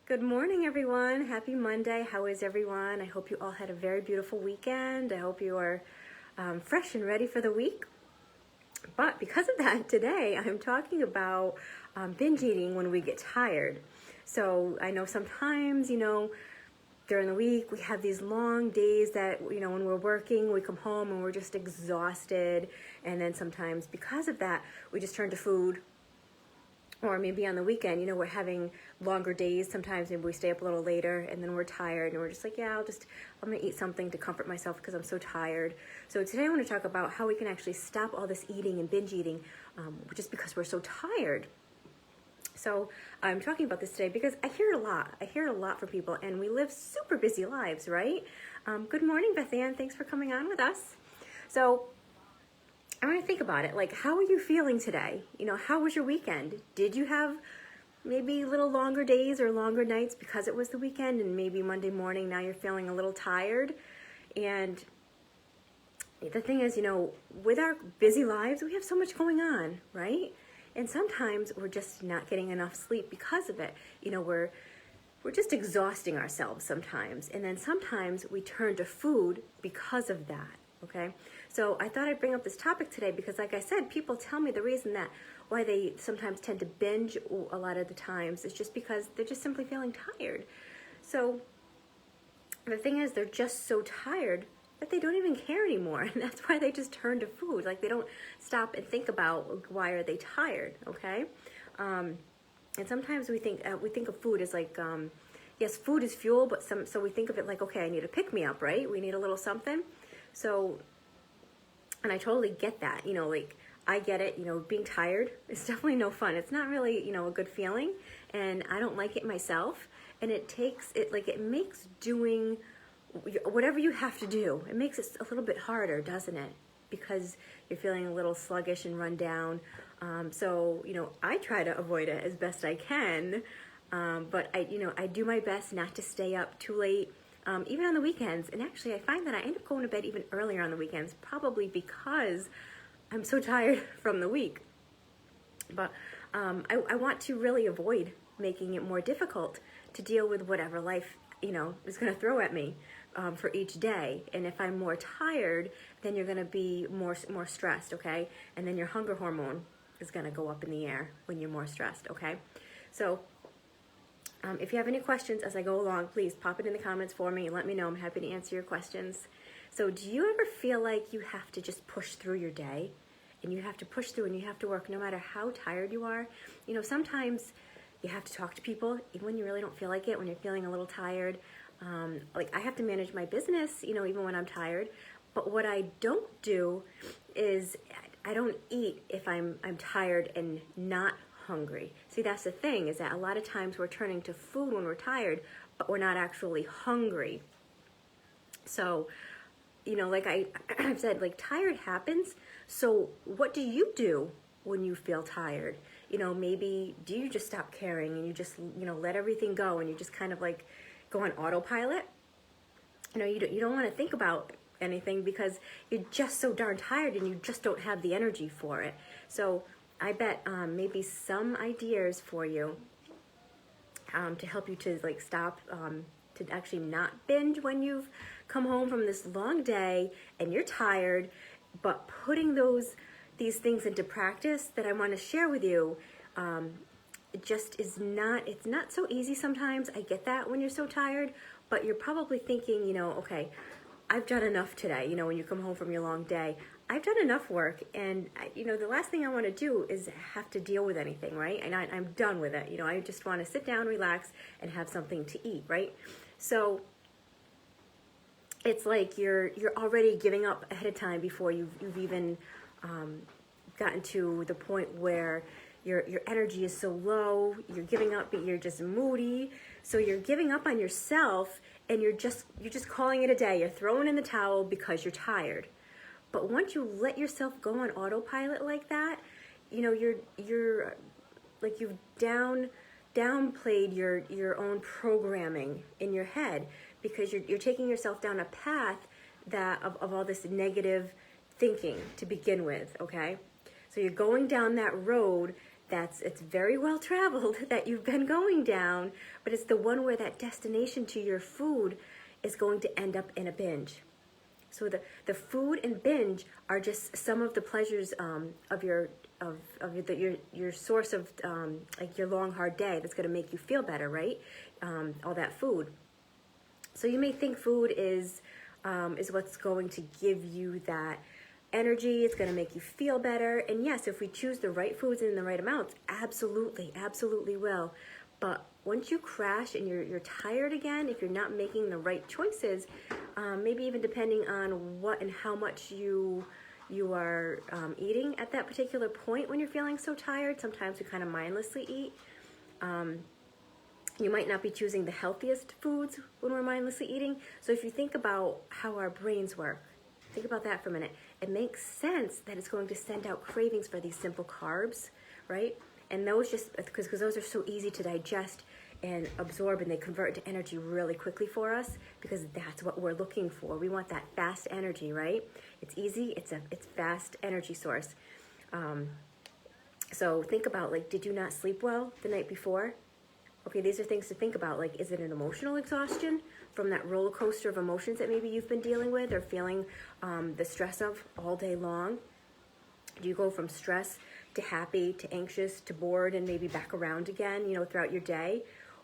Good morning, everyone. Happy Monday. How is everyone? I hope you all had a very beautiful weekend. I hope you are fresh and ready for the week. But because of that, today I'm talking about binge eating when we get tired. So I know sometimes, during the week we have these long days that, when we're working, we come home and we're just exhausted. And then sometimes because of that, we just turn to food. Or maybe on the weekend, we're having longer days. Sometimes maybe we stay up a little later and then we're tired and we're just like, I'm gonna eat something to comfort myself because I'm so tired. So today I want to talk about how we can actually stop all this eating and binge eating just because we're so tired. So I'm talking about this today because I hear it a lot. I hear it a lot from people, and we live super busy lives, right? Good morning, Beth Ann. Thanks for coming on with us. So I want to think about it. Like, how are you feeling today? How was your weekend? Did you have maybe little longer days or longer nights because it was the weekend, and maybe Monday morning now you're feeling a little tired? And the thing is, with our busy lives, we have so much going on, right? And sometimes we're just not getting enough sleep because of it. We're just exhausting ourselves sometimes. And then sometimes we turn to food because of that. Okay, so I thought I'd bring up this topic today because, like I said, people tell me the reason why they sometimes tend to binge a lot of the times is just because they're just simply feeling tired. So the thing is, they're just so tired that they don't even care anymore, and that's why they just turn to food. Like, they don't stop and think about why are they tired. Okay, and sometimes we think of food as like, yes, food is fuel, but so we think of it like, okay, I need a pick me up, right? We need a little something. So, and I totally get that, I get it, being tired is definitely no fun. It's not really, a good feeling, and I don't like it myself. And it makes doing whatever you have to do, it makes it a little bit harder, doesn't it? Because you're feeling a little sluggish and run down. So, I try to avoid it as best I can. But I do my best not to stay up too late. Even on the weekends. And actually, I find that I end up going to bed even earlier on the weekends, probably because I'm so tired from the week. But I want to really avoid making it more difficult to deal with whatever life, is going to throw at me for each day. And if I'm more tired, then you're going to be more stressed, okay? And then your hunger hormone is going to go up in the air when you're more stressed, okay? So if you have any questions as I go along, please pop it in the comments for me and let me know. I'm happy to answer your questions. So do you ever feel like you have to just push through your day, and you have to push through and you have to work no matter how tired you are? Sometimes you have to talk to people even when you really don't feel like it, when you're feeling a little tired. Like, I have to manage my business, even when I'm tired. But what I don't do is I don't eat if I'm tired and not hungry. See, that's the thing, is that a lot of times we're turning to food when we're tired, but we're not actually hungry. So, like I've said, like, tired happens. So what do you do when you feel tired? Maybe do you just stop caring and you just, let everything go, and you just kind of like go on autopilot? You don't want to think about anything because you're just so darn tired and you just don't have the energy for it. So I bet maybe some ideas for you to help you to stop, to actually not binge when you've come home from this long day and you're tired, but putting these things into practice that I want to share with you. It just it's not so easy sometimes. I get that when you're so tired, but you're probably thinking, okay, I've done enough today. When you come home from your long day, I've done enough work, and the last thing I want to do is have to deal with anything, right? And I'm done with it. I just want to sit down, relax, and have something to eat, right? So it's like you're already giving up ahead of time before you've even gotten to the point where your energy is so low. You're giving up, but you're just moody. So you're giving up on yourself, and you're just calling it a day. You're throwing in the towel because you're tired. But once you let yourself go on autopilot like that, you're like, you've downplayed your own programming in your head, because you're taking yourself down a path of all this negative thinking to begin with, okay? So you're going down that road it's very well traveled that you've been going down, but it's the one where that destination to your food is going to end up in a binge. So the food and binge are just some of the pleasures of your source of like your long hard day that's going to make you feel better, right? All that food. So you may think food is what's going to give you that energy. It's going to make you feel better. And yes, if we choose the right foods in the right amounts, absolutely, absolutely will. But once you crash and you're tired again, if you're not making the right choices, maybe even depending on what and how much you are eating at that particular point when you're feeling so tired, sometimes we kind of mindlessly eat. You might not be choosing the healthiest foods when we're mindlessly eating. So if you think about how our brains work, think about that for a minute. It makes sense that it's going to send out cravings for these simple carbs, right? And those just, because those are so easy to digest and absorb, and they convert into energy really quickly for us, because that's what we're looking for. We want that fast energy, right? It's easy, it's fast energy source. So think about, like, did you not sleep well the night before? Okay, these are things to think about. Like, is it an emotional exhaustion from that roller coaster of emotions that maybe you've been dealing with or feeling the stress of all day long? Do you go from stress to happy to anxious to bored and maybe back around again, throughout your day?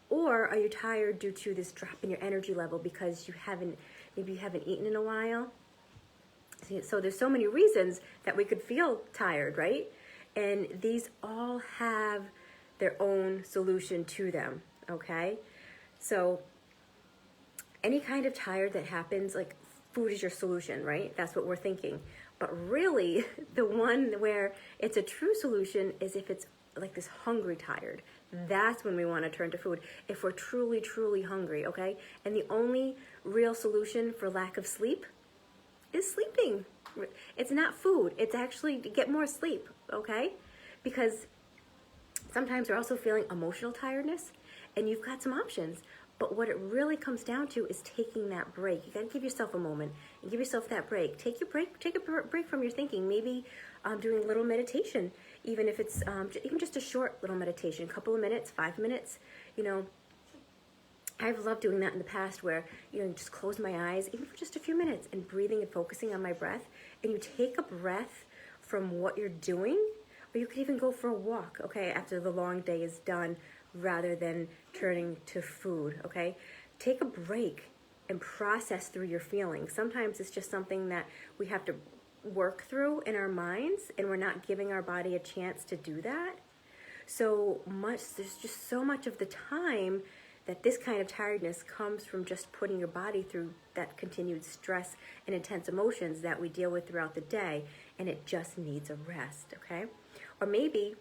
Or are you tired due to this drop in your energy level because you haven't eaten in a while? So there's so many reasons that we could feel tired, right? And these all have their own solution to them, okay? So any kind of tired that happens, like, food is your solution, right? That's what we're thinking. But really, the one where it's a true solution is if it's like this hungry tired. That's when we want to turn to food, if we're truly, truly hungry, okay? And the only real solution for lack of sleep is sleeping. It's not food. It's actually to get more sleep, okay? Because sometimes we're also feeling emotional tiredness, and you've got some options. But what it really comes down to is taking that break. You got to give yourself a moment and give yourself that break. Take a break from your thinking. Maybe doing a little meditation, even if it's even just a short little meditation, a couple of minutes, 5 minutes. I've loved doing that in the past, where just close my eyes, even for just a few minutes, and breathing and focusing on my breath. And you take a breath from what you're doing, or you could even go for a walk, okay, after the long day is done, rather than turning to food, okay? Take a break and process through your feelings. Sometimes it's just something that we have to work through in our minds, and we're not giving our body a chance to do that. There's just so much of the time that this kind of tiredness comes from just putting your body through that continued stress and intense emotions that we deal with throughout the day, and it just needs a rest, okay? Or maybe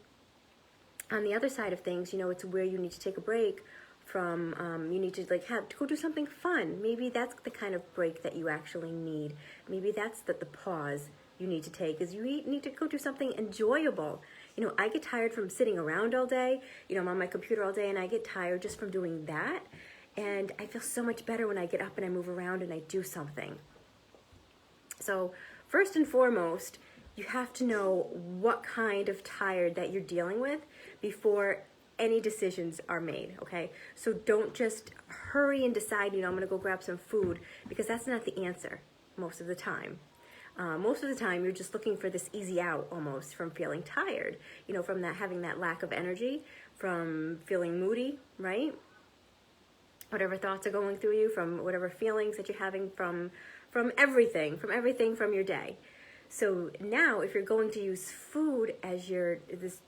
on the other side of things, it's where you need to take a break from, you need to go do something fun. Maybe that's the kind of break that you actually need. Maybe that's the pause you need to take, is you need to go do something enjoyable. I get tired from sitting around all day. I'm on my computer all day, and I get tired just from doing that. And I feel so much better when I get up and I move around and I do something. So first and foremost, you have to know what kind of tired that you're dealing with before any decisions are made, okay? So don't just hurry and decide, I'm going to go grab some food, because that's not the answer most of the time. Most of the time, you're just looking for this easy out almost from feeling tired, from having that lack of energy, from feeling moody, right? Whatever thoughts are going through you, from whatever feelings that you're having from everything from your day. So now, if you're going to use food as this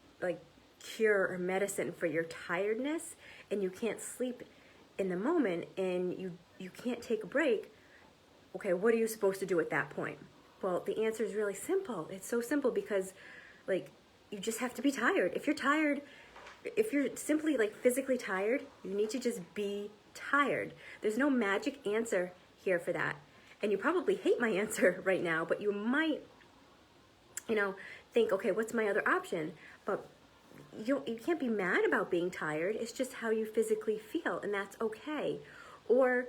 cure or medicine for your tiredness, and you can't sleep in the moment, and you can't take a break, okay, what are you supposed to do at that point? Well, the answer is really simple. It's so simple, because you just have to be tired. If you're tired, if you're simply physically tired, you need to just be tired. There's no magic answer here for that. And you probably hate my answer right now, but you might think, okay, what's my other option? But you can't be mad about being tired. It's just how you physically feel, and that's okay. Or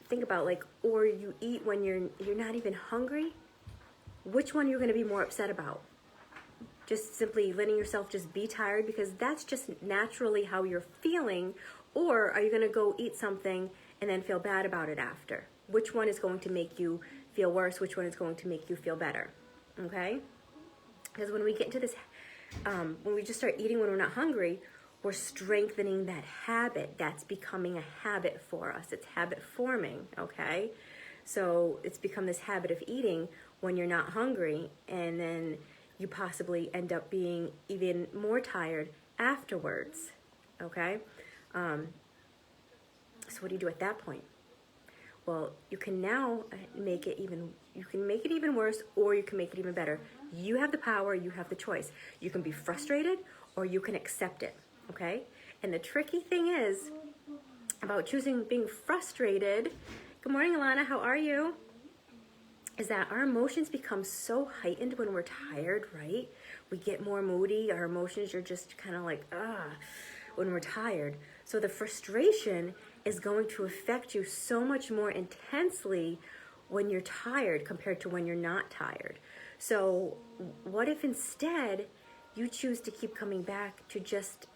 think about or you eat when you're not even hungry. Which one you're going to be more upset about? just simply letting yourself just be tired because that's just naturally how you're feeling? Or are you going to go eat something and then feel bad about it after? Which one is going to make you feel worse? Which one is going to make you feel better? Okay? Because when we get into this, when we just start eating when we're not hungry, we're strengthening that habit. That's becoming a habit for us. It's habit forming, okay? So it's become this habit of eating when you're not hungry, and then you possibly end up being even more tired afterwards, okay? So what do you do at that point? Well, you can now make it even worse, or you can make it even better. You have the power, you have the choice. You can be frustrated or you can accept it, okay? And the tricky thing is about choosing being frustrated. Good morning, Alana, how are you? Is that our emotions become so heightened when we're tired, right? We get more moody, our emotions are just kind of like, when we're tired. So the frustration is going to affect you so much more intensely when you're tired compared to when you're not tired. So what if instead you choose to keep coming back to just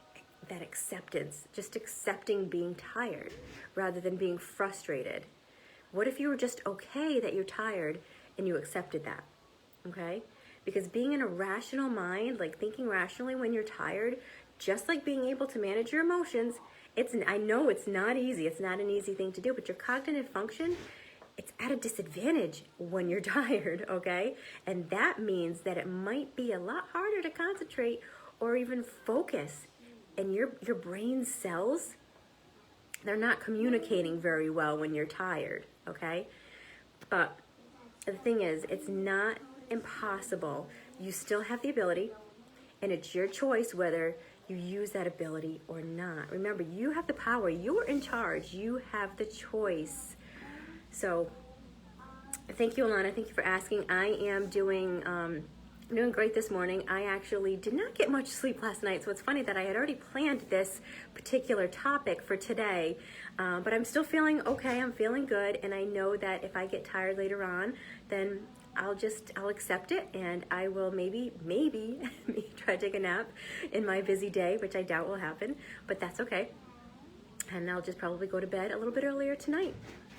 that acceptance, just accepting being tired rather than being frustrated? What if you were just okay that you're tired and you accepted that, okay? Because being in a rational mind, like thinking rationally when you're tired, just like being able to manage your emotions, I know it's not easy. It's not an easy thing to do, but your cognitive function, it's at a disadvantage when you're tired, okay? And that means that it might be a lot harder to concentrate or even focus. And your brain cells, they're not communicating very well when you're tired, okay? But the thing is, it's not impossible. You still have the ability, and it's your choice whether you use that ability or not. Remember, you have the power. You're in charge. You have the choice. So thank you, Alana. Thank you for asking. I am doing great this morning. I actually did not get much sleep last night, so it's funny that I had already planned this particular topic for today, but I'm still feeling okay. I'm feeling good, and I know that if I get tired later on, then I'll accept it, and I will maybe try to take a nap in my busy day, which I doubt will happen, but that's okay. And I'll just probably go to bed a little bit earlier tonight.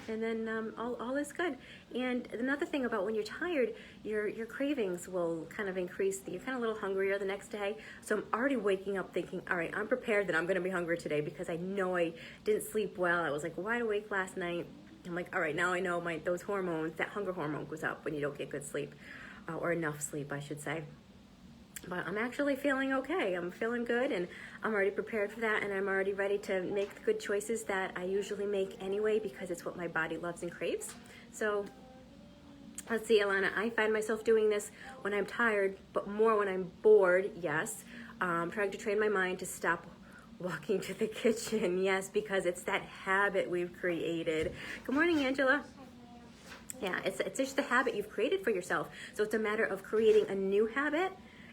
And then all is good. And another thing about when you're tired, your cravings will kind of increase. You're kind of a little hungrier the next day. So I'm already waking up thinking, all right, I'm prepared that I'm going to be hungry today because I know I didn't sleep well. I was like wide awake last night. I'm like, all right, now I know those hormones, that hunger hormone goes up when you don't get good sleep, or enough sleep, I should say. But I'm actually feeling okay. I'm feeling good, and I'm already prepared for that, and I'm already ready to make the good choices that I usually make anyway because it's what my body loves and craves. So let's see, Alana, I find myself doing this when I'm tired, but more when I'm bored, yes. Trying to train my mind to stop walking to the kitchen, yes, because it's that habit we've created. Good morning, Angela. Yeah, it's just the habit you've created for yourself. So it's a matter of creating a new habit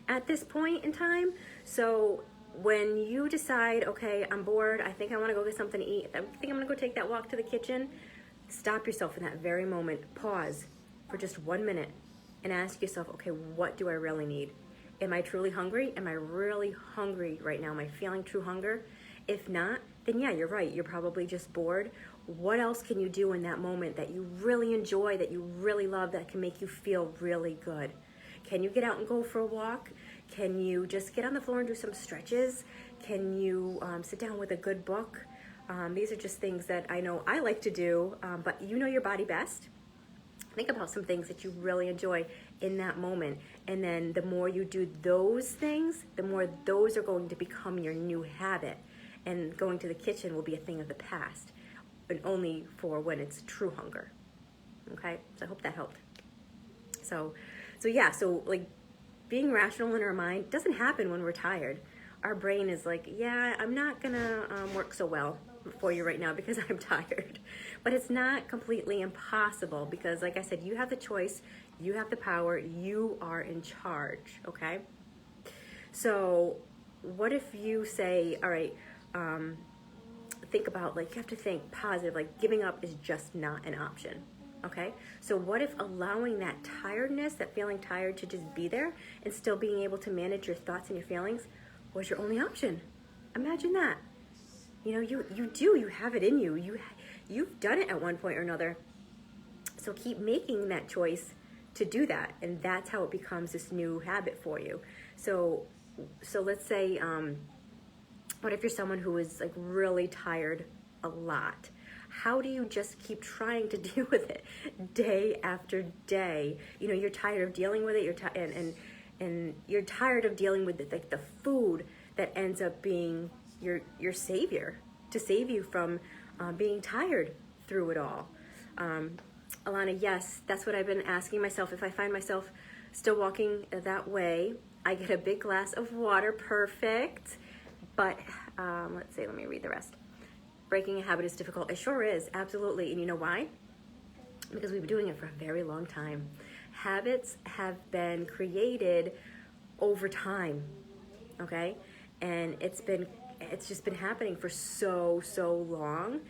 at this point in time. So when you decide, okay, I'm bored, I think I want to go get something to eat, I think I'm going to go take that walk to the kitchen, stop yourself in that very moment, pause for just 1 minute and ask yourself, okay, what do I really need? Am I truly hungry? Am I really hungry right now? Am I feeling true hunger? If not, then yeah, you're right. You're probably just bored. What else can you do in that moment that you really enjoy, that you really love, that can make you feel really good? Can you get out and go for a walk? Can you just get on the floor and do some stretches? Can you sit down with a good book? These are just things that I know I like to do, but you know your body best. Think about some things that you really enjoy in that moment. And then the more you do those things, the more those are going to become your new habit. And going to the kitchen will be a thing of the past, and only for when it's true hunger. Okay, so I hope that helped. So like being rational in our mind doesn't happen when we're tired. Our brain is like, yeah, I'm not gonna work so well for you right now because I'm tired. But it's not completely impossible because, like I said, you have the choice, you have the power, you are in charge, okay? So what if you say, all right, think about, like, you have to think positive, like giving up is just not an option. Okay, so what if allowing that tiredness, that feeling tired, to just be there and still being able to manage your thoughts and your feelings was your only option? Imagine that. You know, you have it in you. You've done it at one point or another. So keep making that choice to do that, and that's how it becomes this new habit for you. So let's say, what if you're someone who is like really tired a lot? How do you just keep trying to deal with it day after day? You know, you're tired of dealing with it. And you're tired of dealing with like the food that ends up being your savior to save you from being tired through it all. Alana, yes, that's what I've been asking myself. If I find myself still walking that way, I get a big glass of water. Perfect. But let's see, let me read the rest. Breaking a habit is difficult. It sure is, absolutely. And you know why? Because we've been doing it for a very long time. Habits have been created over time, okay? And it's just been happening for so long.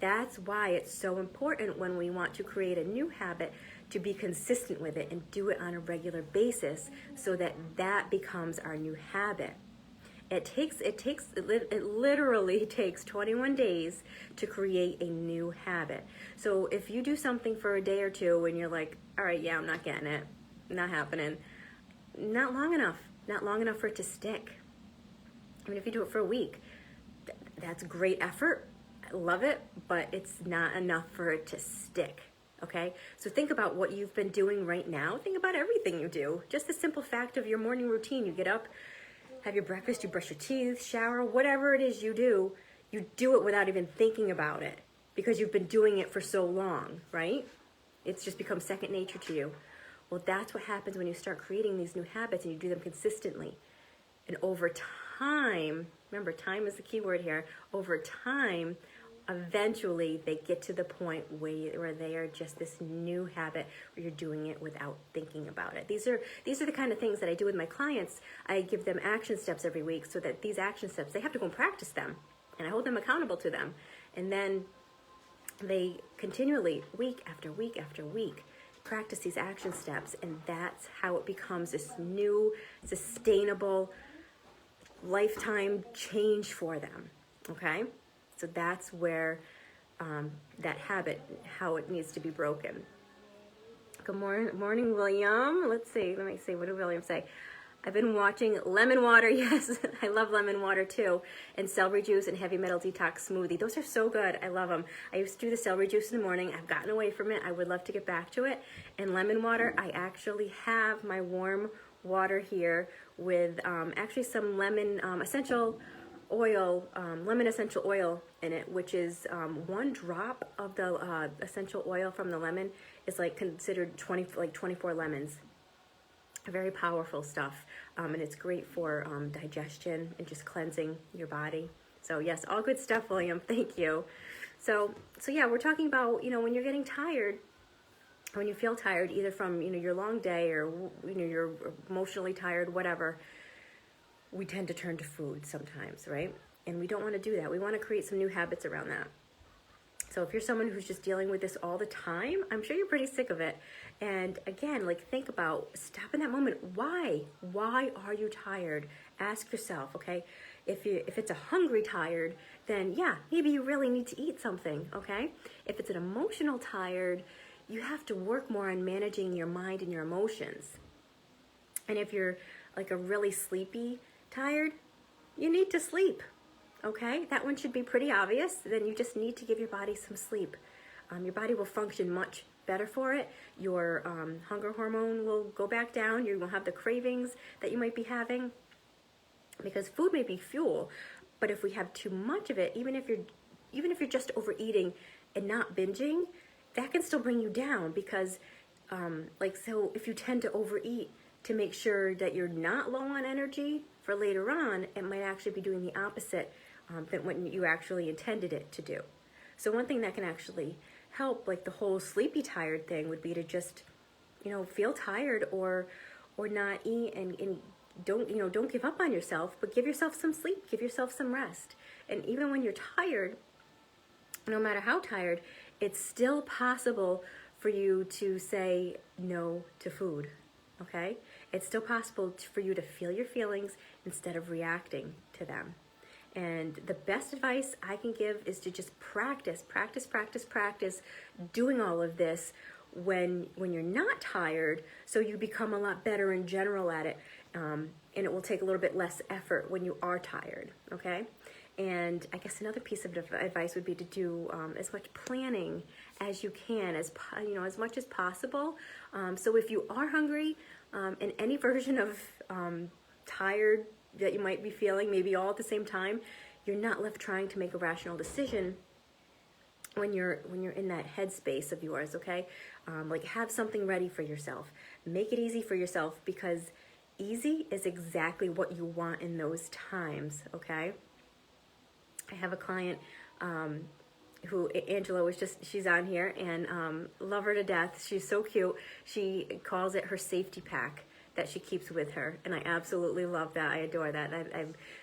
That's why it's so important when we want to create a new habit to be consistent with it and do it on a regular basis so that becomes our new habit. It literally takes 21 days to create a new habit. So if you do something for a day or two and you're like, all right, yeah, I'm not getting it, not happening, not long enough for it to stick. I mean, if you do it for a week, that's great effort. I love it, but it's not enough for it to stick. Okay, so think about what you've been doing right now. Think about everything you do. Just the simple fact of your morning routine. You get up, have your breakfast, you brush your teeth, shower, whatever it is you do it without even thinking about it because you've been doing it for so long, right? It's just become second nature to you. Well, that's what happens when you start creating these new habits and you do them consistently. And over time, remember, time is the key word here, over time, eventually they get to the point where they are just this new habit where you're doing it without thinking about it. These are the kind of things that I do with my clients. I give them action steps every week so that these action steps, they have to go and practice them, and I hold them accountable to them. And then they continually, week after week after week, practice these action steps, and that's how it becomes this new, sustainable, lifetime change for them, okay? So that's where that habit, how it needs to be broken. Good morning, William. Let me see, what did William say? I've been watching lemon water. Yes, I love lemon water too. And celery juice and heavy metal detox smoothie. Those are so good. I love them. I used to do the celery juice in the morning. I've gotten away from it. I would love to get back to it. And lemon water, I actually have my warm water here with actually some lemon essential oil, lemon essential oil in it, which is 1 drop of the essential oil from the lemon is like considered 24 lemons. Very powerful stuff, and it's great for digestion and just cleansing your body. So yes, all good stuff, William. Thank you. So yeah, we're talking about, when you're getting tired, when you feel tired, either from your long day or you're emotionally tired, whatever. We tend to turn to food sometimes, right? And we don't want to do that. We want to create some new habits around that. So if you're someone who's just dealing with this all the time, I'm sure you're pretty sick of it. And again, think about, stop in that moment. Why? Why are you tired? Ask yourself, okay? If it's a hungry tired, then yeah, maybe you really need to eat something, okay? If it's an emotional tired, you have to work more on managing your mind and your emotions. And if you're like a really sleepy tired, you need to sleep. Okay, that one should be pretty obvious. Then you just need to give your body some sleep. Your body will function much better for it. Your hunger hormone will go back down. You won't have the cravings that you might be having, because food may be fuel, but if we have too much of it, even if you're just overeating and not binging, that can still bring you down. Because so if you tend to overeat to make sure that you're not low on energy for later on, it might actually be doing the opposite than what you actually intended it to do. So one thing that can actually help, like the whole sleepy tired thing, would be to just, feel tired or not eat and don't give up on yourself, but give yourself some sleep, give yourself some rest. And even when you're tired, no matter how tired, it's still possible for you to say no to food, okay? It's still possible for you to feel your feelings instead of reacting to them. And the best advice I can give is to just practice doing all of this when you're not tired, so you become a lot better in general at it, and it will take a little bit less effort when you are tired, okay? And I guess another piece of advice would be to do as much planning as you can, as much as possible. So if you are hungry, in any version of tired that you might be feeling, maybe all at the same time, you're not left trying to make a rational decision when you're in that headspace of yours, okay? Like, have something ready for yourself. Make it easy for yourself, because easy is exactly what you want in those times, okay? I have a client who, Angela she's on here, and love her to death. She's so cute. She calls it her safety pack that she keeps with her, and I absolutely love that. I adore that.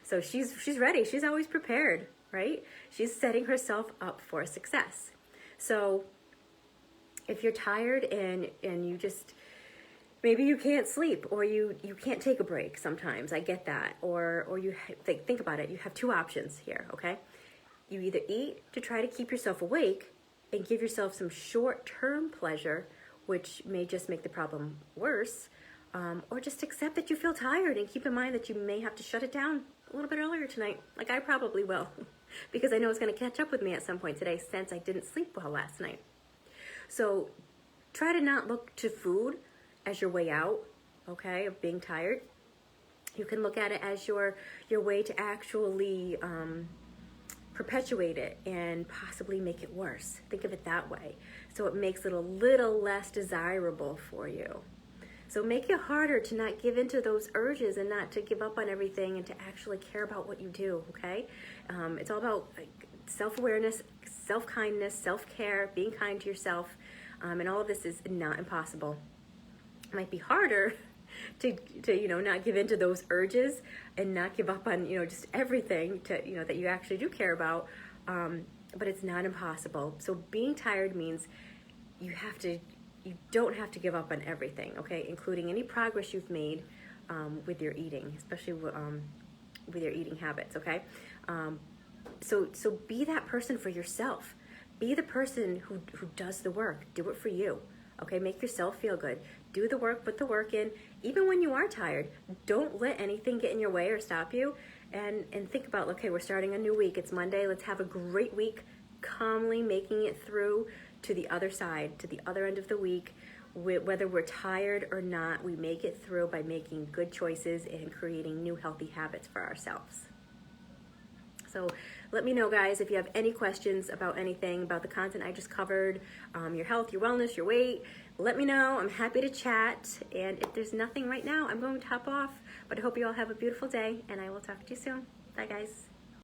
So she's ready. She's always prepared, right? She's setting herself up for success. So if you're tired and you just, maybe you can't sleep, or you can't take a break sometimes, I get that, or you think about it, you have two options here, okay? You either eat to try to keep yourself awake and give yourself some short-term pleasure, which may just make the problem worse, or just accept that you feel tired and keep in mind that you may have to shut it down a little bit earlier tonight, like I probably will, because I know it's going to catch up with me at some point today since I didn't sleep well last night. So try to not look to food as your way out, okay, of being tired. You can look at it as your way to actually perpetuate it and possibly make it worse. Think of it that way. So it makes it a little less desirable for you. So make it harder to not give into those urges and not to give up on everything, and to actually care about what you do, okay? It's all about self-awareness, self-kindness, self-care, being kind to yourself, and all of this is not impossible. It might be harder to not give into those urges and not give up on just everything that you actually do care about, but it's not impossible. So being tired means you don't have to give up on everything, okay, including any progress you've made with your eating, especially with your eating habits, okay? So be that person for yourself. Be the person who does the work. Do it for you, okay? Make yourself feel good. Do the work, put the work in. Even when you are tired, don't let anything get in your way or stop you. And think about, okay, we're starting a new week. It's Monday. Let's have a great week, calmly making it through to the other side, to the other end of the week. Whether we're tired or not, we make it through by making good choices and creating new healthy habits for ourselves. So let me know, guys, if you have any questions about anything, about the content I just covered, your health, your wellness, your weight. Let me know. I'm happy to chat. And if there's nothing right now, I'm going to hop off. But I hope you all have a beautiful day, and I will talk to you soon. Bye, guys.